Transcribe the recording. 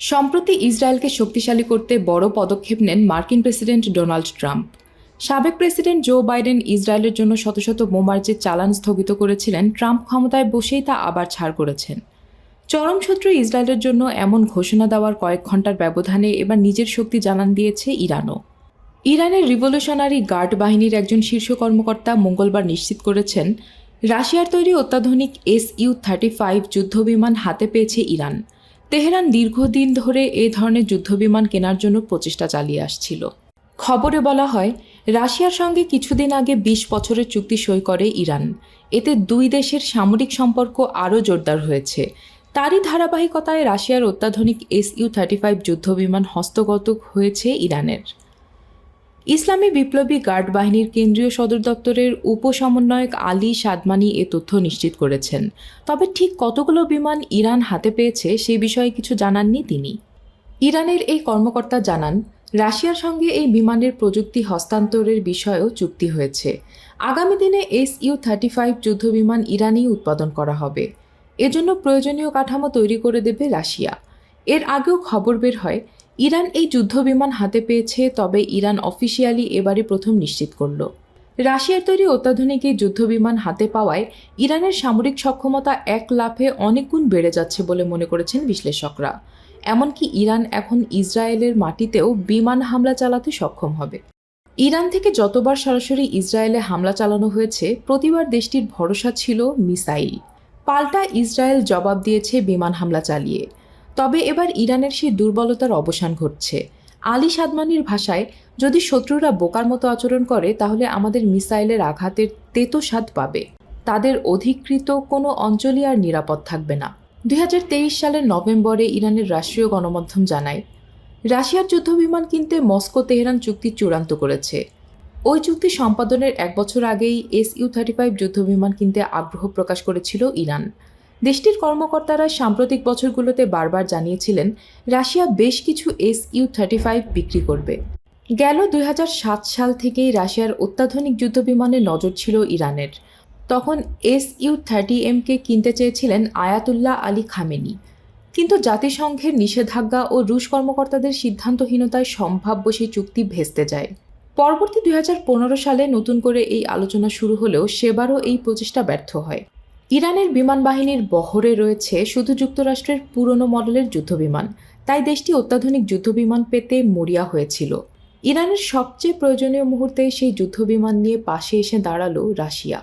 সম্প্রতি ইসরায়েলকে শক্তিশালী করতে বড় পদক্ষেপ নেন মার্কিন প্রেসিডেন্ট ডোনাল্ড ট্রাম্প। সাবেক প্রেসিডেন্ট জো বাইডেন ইসরায়েলের জন্য শত শত বোমার যে চালান স্থগিত করেছিলেন, ট্রাম্প ক্ষমতায় বসেই তা আবার ছাড় করেছেন। চরম শত্রু ইসরায়েলের জন্য এমন ঘোষণা দেওয়ার কয়েক ঘন্টার ব্যবধানে এবার নিজের শক্তি জানান দিয়েছে ইরানও। ইরানের রিভলিউশনারি গার্ড বাহিনীর একজন শীর্ষ কর্মকর্তা মঙ্গলবার নিশ্চিত করেছেন, রাশিয়ার তৈরি অত্যাধুনিক Su-35 যুদ্ধবিমান হাতে পেয়েছে ইরান। তেহরান দীর্ঘদিন ধরে এ ধরনের যুদ্ধবিমান কেনার জন্য প্রচেষ্টা চালিয়ে আসছিল। খবরে বলা হয়, রাশিয়ার সঙ্গে কিছুদিন আগে ২০ বছরের চুক্তি সই করে ইরান। এতে দুই দেশের সামরিক সম্পর্ক আরও জোরদার হয়েছে। তারই ধারাবাহিকতায় রাশিয়ার অত্যাধুনিক Su-35 যুদ্ধবিমান হস্তগত হয়েছে ইরানের। ইসলামী বিপ্লবী গার্ড বাহিনীর কেন্দ্রীয় সদর দপ্তরের উপসমন্বয়ক আলী সাদমানি এ তথ্য নিশ্চিত করেছেন। তবে ঠিক কতগুলো বিমান ইরান হাতে পেয়েছে সে বিষয়ে কিছু জানাননি তিনি। ইরানের এই কর্মকর্তা জানান, রাশিয়ার সঙ্গে এই বিমানের প্রযুক্তি হস্তান্তরের বিষয়েও চুক্তি হয়েছে। আগামী দিনে Su-35 যুদ্ধবিমান ইরানেই উৎপাদন করা হবে। এজন্য প্রয়োজনীয় কাঠামো তৈরি করে দেবে রাশিয়া। এর আগেও খবর বের হয়, ইরান এই যুদ্ধবিমান হাতে পেয়েছে, তবে ইরান অফিসিয়ালি এবারই প্রথম নিশ্চিত করল। রাশিয়ার তৈরি অত্যাধুনিক এই যুদ্ধবিমান হাতে পাওয়ায় ইরানের সামরিক সক্ষমতা এক লাফে অনেক গুণ বেড়ে যাচ্ছে বলে মনে করেছেন বিশ্লেষকরা। এমনকি ইরান এখন ইসরায়েলের মাটিতেও বিমান হামলা চালাতে সক্ষম হবে। ইরান থেকে যতবার সরাসরি ইসরায়েলে হামলা চালানো হয়েছে, প্রতিবার দেশটির ভরসা ছিল মিসাইল। পাল্টা ইসরায়েল জবাব দিয়েছে বিমান হামলা চালিয়ে। তবে এবার ইরানের সেই দুর্বলতার অবসান ঘটছে। আলী সাদমানির ভাষায়, যদি শত্রুরা বোকার মতো আচরণ করে তাহলে আমাদের মিসাইলের আঘাতের তেতো স্বাদ পাবে। তাদের অধিকৃত কোনো অঞ্চলই আর নিরাপদ থাকবে না। ২০২৩ সালের নভেম্বরে ইরানের রাষ্ট্রীয় গণমাধ্যম জানায়, রাশিয়ার যুদ্ধবিমান কিনতে মস্কো তেহরান চুক্তি চূড়ান্ত করেছে। ওই চুক্তি সম্পাদনের ১ বছর আগেই Su-35 যুদ্ধবিমান কিনতে আগ্রহ প্রকাশ করেছিল ইরান। দেশটির কর্মকর্তারা সাম্প্রতিক বছরগুলোতে বারবার জানিয়েছিলেন, রাশিয়া বেশ কিছু Su-35 বিক্রি করবে। গেল ২০০৭ সাল থেকেই রাশিয়ার অত্যাধুনিক যুদ্ধবিমানে নজর ছিল ইরানের। তখন Su-30M-কে কিনতে চেয়েছিলেন আয়াতুল্লাহ আলী খামেনি। কিন্তু জাতিসংঘের নিষেধাজ্ঞা ও রুশ কর্মকর্তাদের সিদ্ধান্তহীনতায় সম্ভাব্য সেই চুক্তি ভেস্তে যায়। পরবর্তী ২০১৫ সালে নতুন করে এই আলোচনা শুরু হলেও সেবারও এই প্রচেষ্টা ব্যর্থ হয়। ইরানের বিমান বাহিনীর বহরে রয়েছে শুধু যুক্তরাষ্ট্রের পুরনো মডেলের যুদ্ধবিমান, তাই দেশটি অত্যাধুনিক যুদ্ধবিমান পেতে মরিয়া হয়েছিল। ইরানের সবচেয়ে প্রয়োজনীয় মুহূর্তে সেই যুদ্ধবিমান নিয়ে পাশে এসে দাঁড়ালো রাশিয়া।